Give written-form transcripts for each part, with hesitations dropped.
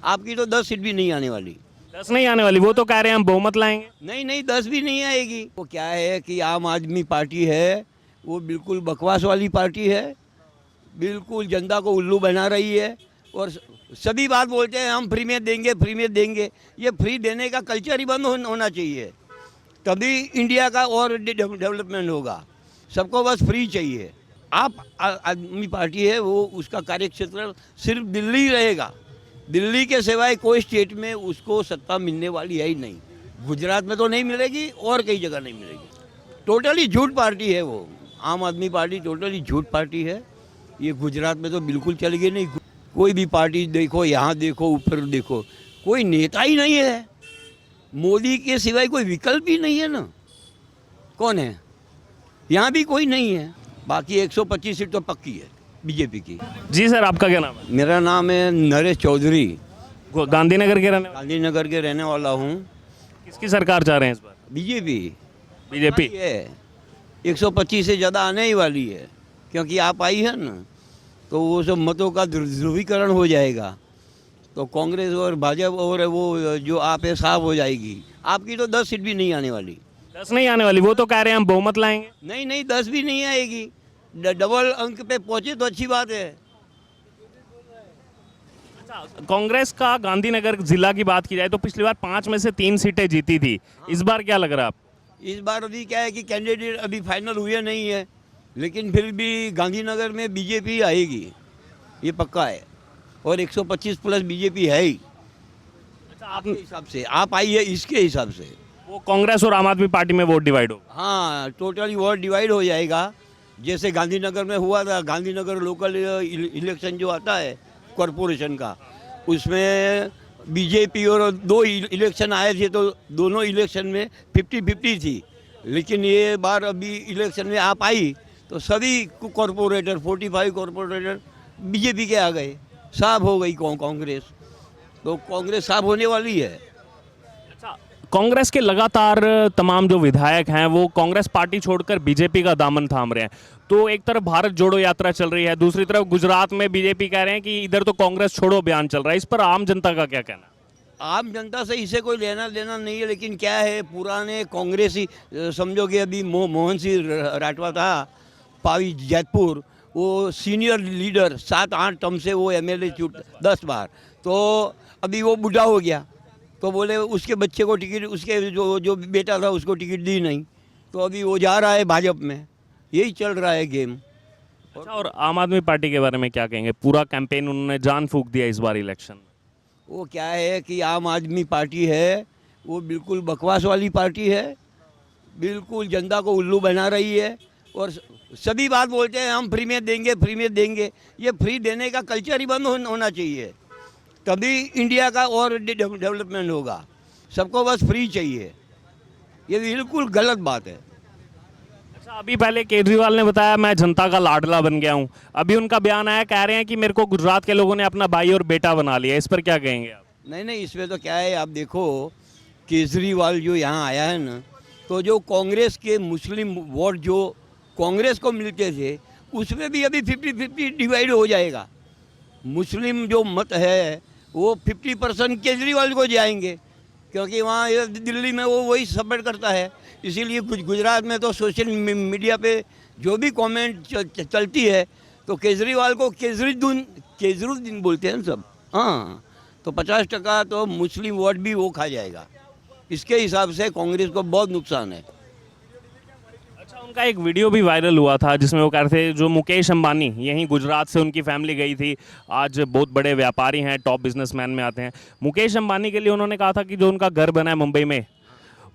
आपकी तो 10 सीट भी नहीं आने वाली। 10 नहीं आने वाली, वो तो कह रहे हैं हम बहुमत लाएंगे। नहीं नहीं, 10 भी नहीं आएगी। वो क्या है कि आम आदमी पार्टी है, वो बिल्कुल बकवास वाली पार्टी है, बिल्कुल जनता को उल्लू बना रही है। और सभी बात बोलते हैं हम फ्री में देंगे, फ्री में देंगे। ये फ्री देने का कल्चर ही बंद होना चाहिए, तभी इंडिया का और डेवलपमेंट होगा। सबको बस फ्री चाहिए। आप आदमी पार्टी है, वो उसका कार्यक्षेत्र सिर्फ दिल्ली ही रहेगा। दिल्ली के सिवाय कोई स्टेट में उसको सत्ता मिलने वाली है ही नहीं। गुजरात में तो नहीं मिलेगी और कई जगह नहीं मिलेगी। टोटली झूठ पार्टी है वो। आम आदमी पार्टी टोटली झूठ पार्टी है। ये गुजरात में तो बिल्कुल चलेगी नहीं। कोई भी पार्टी देखो, यहाँ देखो, ऊपर देखो, कोई नेता ही नहीं है। मोदी के सिवाय कोई विकल्प ही नहीं है ना। कौन है? यहाँ भी कोई नहीं है। बाकी 125 सीट तो पक्की है बीजेपी की। जी सर, आपका क्या नाम है? मेरा नाम है नरेश चौधरी, गांधीनगर के रहने वाले? गांधीनगर के रहने वाला हूँ। किसकी सरकार चाह रहे हैं इस बार? बीजेपी बीजेपी है। 125 से ज़्यादा आने ही वाली है, क्योंकि आप आई है ना, तो वो सब मतों का ध्रुवीकरण हो जाएगा। तो कांग्रेस और भाजपा और वो जो आप है साफ हो जाएगी। आपकी तो 10 सीट भी नहीं आने वाली। 10 नहीं आने वाली, वो तो कह रहे हैं हम बहुमत लाएंगे। नहीं नहीं, 10 भी नहीं आएगी। डबल अंक पे पहुंचे तो अच्छी बात है। कांग्रेस का गांधीनगर जिला की बात की जाए तो पिछली बार 5 में से 3 सीटें जीती थी। इस बार क्या लग रहा है आपको? इस बार अभी क्या है कि कैंडिडेट अभी फाइनल हुए नहीं है, लेकिन फिर भी गांधीनगर में बीजेपी आएगी, ये पक्का है। और 125 प्लस बीजेपी है ही। आपके हिसाब से आप आई है, इसके हिसाब से वो कांग्रेस और आम आदमी पार्टी में वोट डिवाइड हो। हाँ, टोटली वोट डिवाइड हो जाएगा। जैसे गांधीनगर में हुआ था, गांधीनगर लोकल इलेक्शन जो आता है कॉरपोरेशन का, उसमें बीजेपी और 2 इलेक्शन आए थे, तो दोनों इलेक्शन में 50-50 थी। लेकिन ये बार अभी इलेक्शन में आप आई तो सभी कॉरपोरेटर 45 कॉरपोरेटर बीजेपी के आ गए। साफ हो गई कांग्रेस, तो कांग्रेस साफ होने वाली है। कांग्रेस के लगातार तमाम जो विधायक हैं वो कांग्रेस पार्टी छोड़कर बीजेपी का दामन थाम रहे हैं। तो एक तरफ भारत जोड़ो यात्रा चल रही है, दूसरी तरफ गुजरात में बीजेपी कह रहे हैं कि इधर तो कांग्रेस छोड़ो अभियान चल रहा है। इस पर आम जनता का क्या कहना है? आम जनता से इसे कोई लेना देना नहीं है, लेकिन क्या है, पुराने कांग्रेसी समझो कि अभी मोहन सिंह राठवा था पावी जैतपुर, वो सीनियर लीडर 7-8 टर्म से वो एमएलए चुट 10 बार, तो अभी वो बूढ़ा हो गया, तो बोले उसके बच्चे को टिकट, उसके जो बेटा था उसको टिकट दी नहीं, तो अभी वो जा रहा है भाजपा में। यही चल रहा है गेम। अच्छा, और आम आदमी पार्टी के बारे में क्या कहेंगे? पूरा कैंपेन उन्होंने जान फूंक दिया इस बार इलेक्शन में। वो क्या है कि आम आदमी पार्टी है, वो बिल्कुल बकवास वाली पार्टी है, बिल्कुल जनता को उल्लू बना रही है। और सभी बात बोलते हैं हम फ्री में देंगे, फ्री में देंगे। ये फ्री देने का कल्चर ही बंद होना चाहिए, तभी इंडिया का और डेवलपमेंट होगा। सबको बस फ्री चाहिए, ये बिल्कुल गलत बात है। अच्छा, अभी पहले केजरीवाल ने बताया मैं जनता का लाडला बन गया हूं, अभी उनका बयान आया, कह रहे हैं कि मेरे को गुजरात के लोगों ने अपना भाई और बेटा बना लिया। इस पर क्या कहेंगे आप? नहीं नहीं, इसमें तो क्या है, आप देखो केजरीवाल जो यहाँ आया है ना, तो जो कांग्रेस के मुस्लिम वोट जो कांग्रेस को मिलते थे, उसमें भी अभी 50-50 डिवाइड हो जाएगा। मुस्लिम जो मत है वो 50% केजरीवाल को जाएंगे, क्योंकि वहाँ दिल्ली में वो वही सपोर्ट करता है। इसीलिए कुछ गुजरात में तो सोशल मीडिया पे जो भी कमेंट चलती है, तो केजरीवाल को केजरुद्दीन बोलते हैं सब। हाँ, तो 50% तो मुस्लिम वोट भी वो खा जाएगा। इसके हिसाब से कांग्रेस को बहुत नुकसान है। अच्छा, उनका एक वीडियो भी वायरल हुआ था जिसमें वो कह रहे थे जो मुकेश अंबानी, यहीं गुजरात से उनकी फैमिली गई थी, आज बहुत बड़े व्यापारी हैं, टॉप बिजनेसमैन में आते हैं। मुकेश अंबानी के लिए उन्होंने कहा था कि जो उनका घर बना है मुंबई में,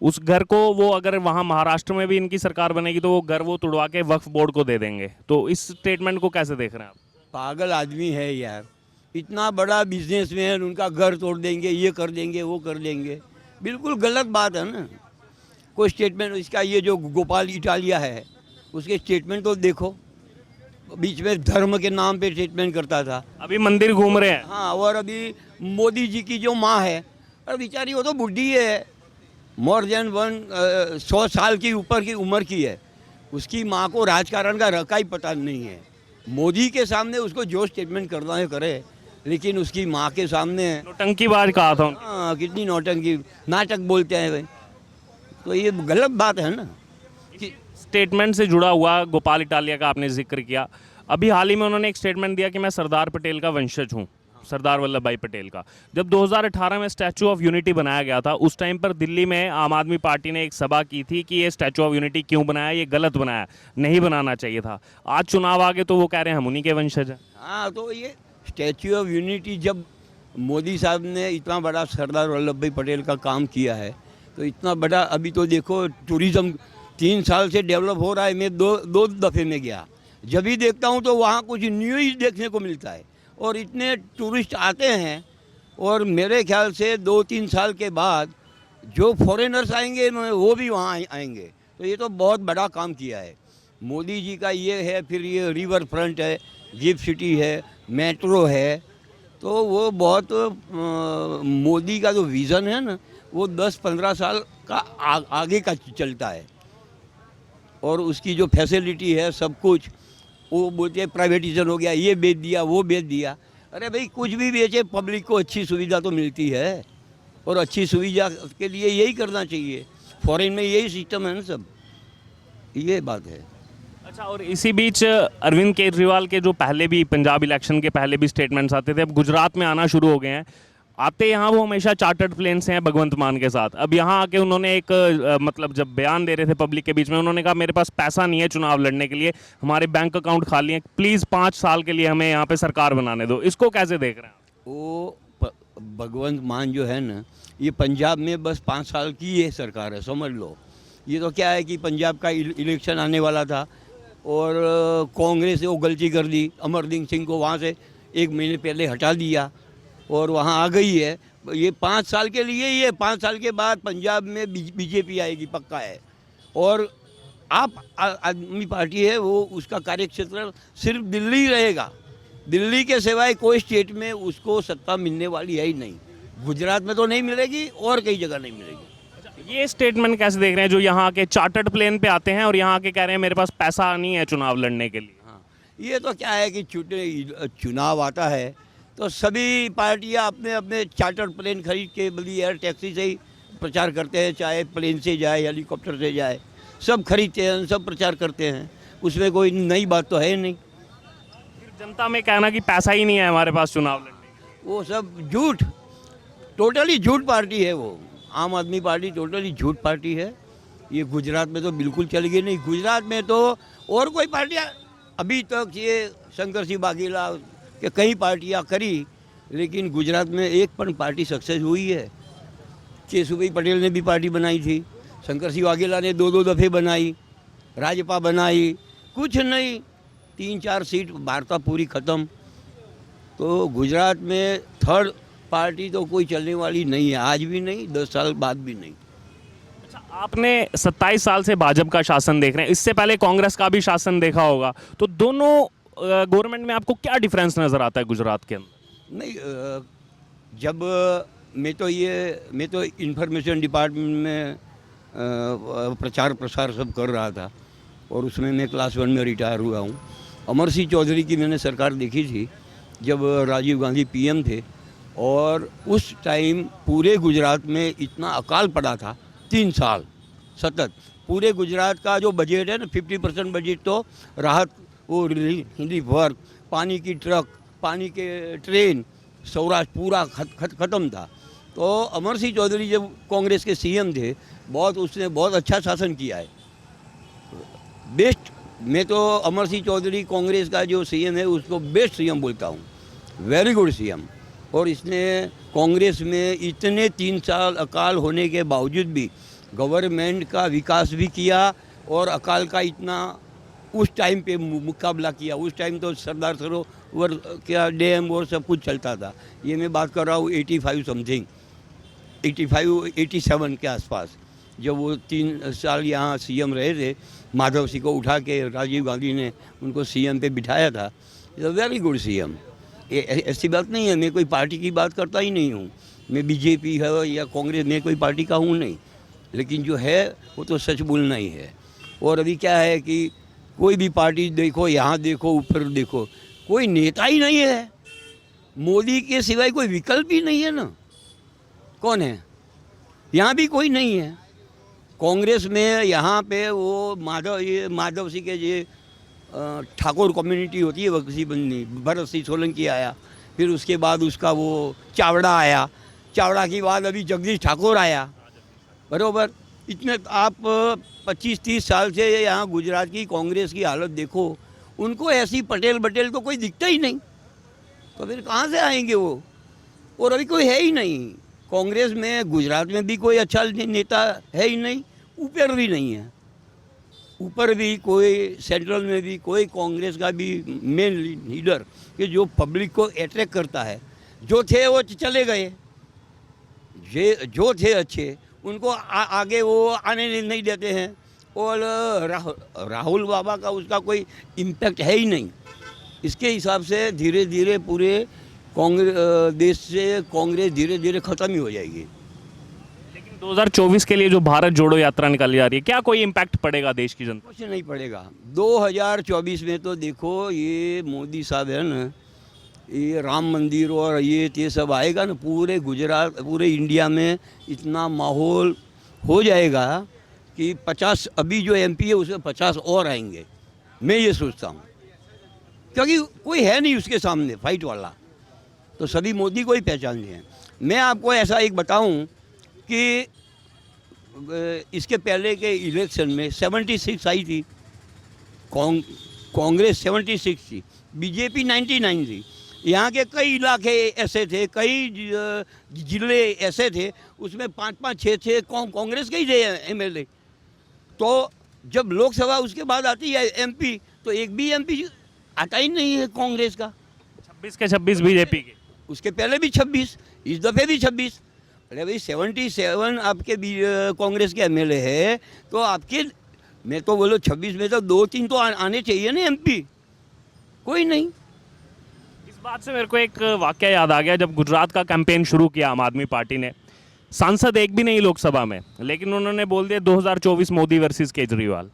उस घर को वो अगर वहाँ महाराष्ट्र में भी इनकी सरकार बनेगी तो वो घर वो तुड़वा के वक्फ बोर्ड को दे देंगे। तो इस स्टेटमेंट को कैसे देख रहे हैं आप? पागल आदमी है यार, इतना बड़ा बिजनेसमैन, उनका घर तोड़ देंगे, ये कर देंगे, वो कर देंगे। बिल्कुल गलत बात है ना। कोई स्टेटमेंट इसका, ये जो गोपाल इटालिया है उसके स्टेटमेंट तो देखो, बीच में धर्म के नाम पे स्टेटमेंट करता था, अभी मंदिर घूम रहे हैं। हाँ, और अभी मोदी जी की जो माँ है, और बेचारी वो तो बुढ़ी है, मोर देन 100 साल की ऊपर की उम्र की है, उसकी माँ को राजकारण का रखा ही पता नहीं है। मोदी के सामने उसको जो स्टेटमेंट करना है करे, लेकिन उसकी माँ के सामने नौटंकीबाज कहा था उन्होंने। हाँ कितनी नौटंकी नाटक बोलते हैं भाई, तो ये गलत बात है ना कि स्टेटमेंट से जुड़ा हुआ गोपाल इटालिया का आपने जिक्र किया। अभी हाल ही में उन्होंने एक स्टेटमेंट दिया कि मैं सरदार पटेल का वंशज हूँ, सरदार वल्लभ भाई पटेल का। जब 2018 में स्टैचू ऑफ यूनिटी बनाया गया था, उस टाइम पर दिल्ली में आम आदमी पार्टी ने एक सभा की थी कि ये स्टैचू ऑफ यूनिटी क्यों बनाया, ये गलत बनाया, नहीं बनाना चाहिए था। आज चुनाव आ गए तो वो कह रहे हैं हम उन्हीं के वंशज हैं। हाँ, तो ये स्टैच्यू ऑफ यूनिटी जब मोदी साहब ने इतना बड़ा सरदार वल्लभ भाई पटेल का काम किया है, तो इतना बड़ा अभी तो देखो टूरिज़्म 3 साल से डेवलप हो रहा है। मैं दो दफ़े में गया, जब भी देखता हूँ तो वहाँ कुछ न्यू ही देखने को मिलता है और इतने टूरिस्ट आते हैं। और मेरे ख्याल से 2-3 साल के बाद जो फॉरेनर्स आएंगे वो भी वहाँ आएंगे। तो ये तो बहुत बड़ा काम किया है मोदी जी का। ये है, फिर ये रिवर फ्रंट है, जिप सिटी है, मेट्रो है, तो वो बहुत मोदी का जो विज़न है ना, वो 10-15 साल का आगे का चलता है। और उसकी जो फैसिलिटी है सब कुछ, वो बोलते हैं प्राइवेटाइजेशन हो गया, ये बेच दिया, वो बेच दिया। अरे भाई कुछ भी बेचे, पब्लिक को अच्छी सुविधा तो मिलती है, और अच्छी सुविधा के लिए यही करना चाहिए। फॉरेन में यही सिस्टम है ना सब, ये बात है। अच्छा, और इसी बीच अरविंद केजरीवाल के जो पहले भी पंजाब इलेक्शन के पहले भी स्टेटमेंट्स आते थे, अब गुजरात में आना शुरू हो गए हैं। आते यहाँ वो हमेशा चार्टर्ड प्लेन से हैं भगवंत मान के साथ। अब यहाँ आके उन्होंने एक मतलब जब बयान दे रहे थे पब्लिक के बीच में, उन्होंने कहा मेरे पास पैसा नहीं है चुनाव लड़ने के लिए, हमारे बैंक अकाउंट खाली हैं, प्लीज़ 5 साल के लिए हमें यहाँ पे सरकार बनाने दो। इसको कैसे देख रहे हैं आप? वो भगवंत मान जो है ना, ये पंजाब में बस 5 साल की ये सरकार है, समझ लो। ये तो क्या है कि पंजाब का इलेक्शन आने वाला था और कांग्रेस ने वो गलती कर दी, अमरदीन सिंह को वहाँ से 1 महीने पहले हटा दिया और वहाँ आ गई है। ये 5 साल के लिए, ये 5 साल के बाद पंजाब में बीजेपी आएगी, पक्का है। और आप आदमी पार्टी है, वो उसका कार्यक्षेत्र सिर्फ दिल्ली रहेगा। दिल्ली के सिवाय कोई स्टेट में उसको सत्ता मिलने वाली है ही नहीं। गुजरात में तो नहीं मिलेगी और कई जगह नहीं मिलेगी। ये स्टेटमेंट कैसे देख रहे हैं जो यहाँ के चार्टर्ड प्लेन पे आते हैं और यहाँ के कह रहे हैं मेरे पास पैसा नहीं है चुनाव लड़ने के लिए? हाँ, ये तो क्या है कि चुनाव आता है तो सभी पार्टियां अपने अपने चार्टर प्लेन खरीद के बड़ी एयर टैक्सी से ही प्रचार करते हैं, चाहे प्लेन से जाए, हेलीकॉप्टर से जाए, सब खरीदते हैं, सब प्रचार करते हैं। उसमें कोई नई बात तो है नहीं। जनता में कहना कि पैसा ही नहीं है हमारे पास चुनाव लड़ने के लिए, वो सब झूठ, टोटली झूठ पार्टी है वो। आम आदमी पार्टी टोटली झूठ पार्टी है। ये गुजरात में तो बिल्कुल चलेगी नहीं। गुजरात में तो और कोई पार्टियाँ अभी तक, ये शंकर सिंह वाघेला कि कई पार्टियां करी, लेकिन गुजरात में एक पण पार्टी सक्सेस हुई है। केशुभाई पटेल ने भी पार्टी बनाई थी, शंकर सिंह वाघेला ने 2-2 दफ़े बनाई, राजपा बनाई, कुछ नहीं। 3-4 सीट वार्ता पूरी ख़त्म। तो गुजरात में थर्ड पार्टी तो कोई चलने वाली नहीं है, आज भी नहीं, 10 साल बाद भी नहीं। अच्छा, आपने 27 साल से भाजपा का शासन देख रहे हैं, इससे पहले कांग्रेस का भी शासन देखा होगा, तो दोनों गवर्नमेंट में आपको क्या डिफरेंस नज़र आता है गुजरात के अंदर? नहीं, जब मैं तो इंफॉर्मेशन डिपार्टमेंट में प्रचार प्रसार सब कर रहा था और उसमें मैं क्लास 1 में रिटायर हुआ हूँ। अमर सिंह चौधरी की मैंने सरकार देखी थी जब राजीव गांधी पीएम थे, और उस टाइम पूरे गुजरात में इतना अकाल पड़ा था, 3 साल सतत। पूरे गुजरात का जो बजट है ना, 50% बजट तो राहत, वो रिलीफ वर्क, पानी की ट्रक, पानी के ट्रेन, सौराष्ट्र पूरा ख़त्म था। तो अमर सिंह चौधरी जब कांग्रेस के सीएम थे, उसने बहुत अच्छा शासन किया है, बेस्ट। मैं तो अमर सिंह चौधरी कांग्रेस का जो सीएम है उसको बेस्ट सीएम बोलता हूँ, वेरी गुड सीएम। और इसने कांग्रेस में इतने 3 साल अकाल होने के बावजूद भी गवर्नमेंट का विकास भी किया और अकाल का इतना उस टाइम पे मुकाबला किया। उस टाइम तो सरदार सरोवर क्या डैम और सब कुछ चलता था। ये मैं बात कर रहा हूँ 85 समथिंग, 87 के आसपास, जब वो 3 साल यहाँ सीएम रहे थे। माधव सिंह को उठा के राजीव गांधी ने उनको सीएम पे बिठाया था। Very good CM. ऐसी बात नहीं है, मैं कोई पार्टी की बात करता ही नहीं हूँ। मैं बीजेपी है या कांग्रेस, मैं कोई पार्टी का हूँ नहीं, लेकिन जो है वो तो सच बोलना ही है। और अभी क्या है कि कोई भी पार्टी देखो, यहाँ देखो, ऊपर देखो, कोई नेता ही नहीं है। मोदी के सिवाय कोई विकल्प ही नहीं है ना। कौन है? यहाँ भी कोई नहीं है। कांग्रेस में यहाँ पे वो माधव सिंह के ये ठाकुर कम्युनिटी होती है, वक्सी बनी, भरत सिंह सोलंकी आया, फिर उसके बाद उसका वो चावड़ा आया, चावड़ा के बाद अभी जगदीश ठाकुर आया, बरोबर। इतने आप 25-30 साल से यहाँ गुजरात की कांग्रेस की हालत देखो, उनको ऐसी पटेल तो कोई दिखता ही नहीं, तो फिर कहाँ से आएंगे वो? और अभी कोई है ही नहीं कांग्रेस में, गुजरात में भी कोई अच्छा नेता है ही नहीं, ऊपर भी नहीं है, ऊपर भी कोई, सेंट्रल में भी कोई कांग्रेस का भी मेन लीडर कि जो पब्लिक को अट्रैक्ट करता है। जो थे वो चले गए, जो थे अच्छे उनको आगे वो आने नहीं देते हैं, और राहुल बाबा का उसका कोई इम्पैक्ट है ही नहीं। इसके हिसाब से धीरे धीरे पूरे देश से कांग्रेस धीरे धीरे ख़त्म ही हो जाएगी। 2024 के लिए जो भारत जोड़ो यात्रा निकाली जा रही है, क्या कोई इम्पैक्ट पड़ेगा देश की जनता? कुछ नहीं पड़ेगा। 2024 में तो देखो ये मोदी साहब है ना, ये राम मंदिर और ये सब आएगा ना, पूरे गुजरात, पूरे इंडिया में इतना माहौल हो जाएगा कि 50, अभी जो एमपी है उसमें 50 और आएंगे, मैं ये सोचता हूँ, क्योंकि कोई है नहीं उसके सामने फाइट वाला, तो सभी मोदी को ही पहचानते हैं। मैं आपको ऐसा एक बताऊं कि इसके पहले के इलेक्शन में 76 आई थी, कांग्रेस 76 थी, बीजेपी 99 थी। यहाँ के कई इलाके ऐसे थे, कई जिले ऐसे थे, उसमें 5-5, 6-6 कांग्रेस के ही थे एमएलए। तो जब लोकसभा उसके बाद आती है एमपी, तो एक भी एमपी आता ही नहीं है कांग्रेस का। 26 के 26 बीजेपी के, उसके पहले भी 26, इस दफ़े भी 26। अरे भाई 77 आपके कांग्रेस के एमएलए है, तो आपके, मैं तो बोलो 26 में तो 2-3 तो आने चाहिए ना एमपी, कोई नहीं। इस बात से मेरे को एक वाकया याद आ गया, जब गुजरात का कैंपेन शुरू किया आम आदमी पार्टी ने, सांसद एक भी नहीं लोकसभा में, लेकिन उन्होंने बोल दिया 2024 मोदी वर्सेस केजरीवाल।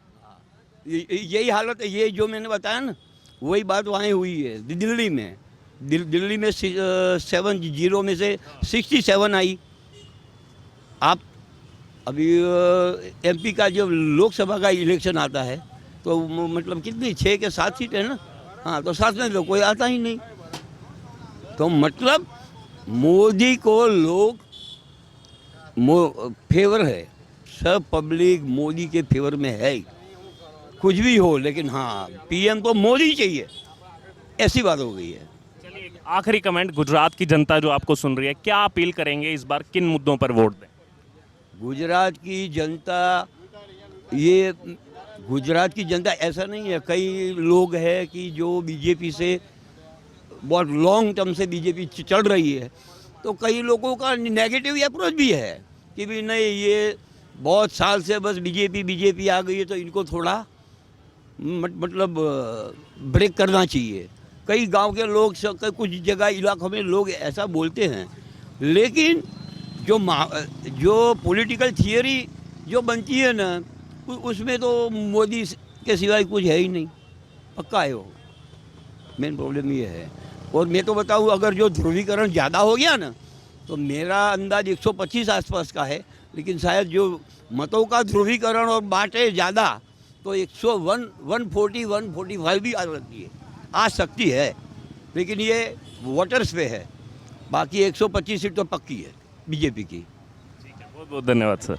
यही हालत है, ये जो मैंने बताया ना, वही बात वहाँ हुई है दिल्ली में। दिल्ली में 70 में से 67 आई। आप अभी एमपी का जब लोकसभा का इलेक्शन आता है तो मतलब कितनी 6 के 7 सीट है ना, हाँ, तो 7 में तो कोई आता ही नहीं। तो मतलब मोदी को लोग फेवर है, सब पब्लिक मोदी के फेवर में है, कुछ भी हो, लेकिन हाँ पीएम तो मोदी चाहिए, ऐसी बात हो गई है। चलिए एक आखिरी कमेंट, गुजरात की जनता जो आपको सुन रही है, क्या अपील करेंगे इस बार, किन मुद्दों पर वोट दें? गुजरात की जनता, ये गुजरात की जनता ऐसा नहीं है, कई लोग हैं कि जो बीजेपी से बहुत लॉन्ग टर्म से बीजेपी चल रही है, तो कई लोगों का नेगेटिव अप्रोच भी है कि भी नहीं, ये बहुत साल से बस बीजेपी आ गई है, तो इनको थोड़ा मतलब ब्रेक करना चाहिए। कई गांव के लोग, कुछ जगह इलाकों में लोग ऐसा बोलते हैं, लेकिन जो पॉलिटिकल थियरी जो बनती है ना, उसमें तो मोदी के सिवाय कुछ है ही नहीं, पक्का है वो। मेन प्रॉब्लम ये है। और मैं तो बताऊँ, अगर जो ध्रुवीकरण ज़्यादा हो गया ना, तो मेरा अंदाज 125 आसपास का है, लेकिन शायद जो मतों का ध्रुवीकरण और बांटे ज़्यादा, तो 101, 140, 145 भी आ सकती है, लेकिन ये वोटर्स पे है। बाकी 125 सीट तो पक्की है बीजेपी की। ठीक है, बहुत बहुत धन्यवाद सर।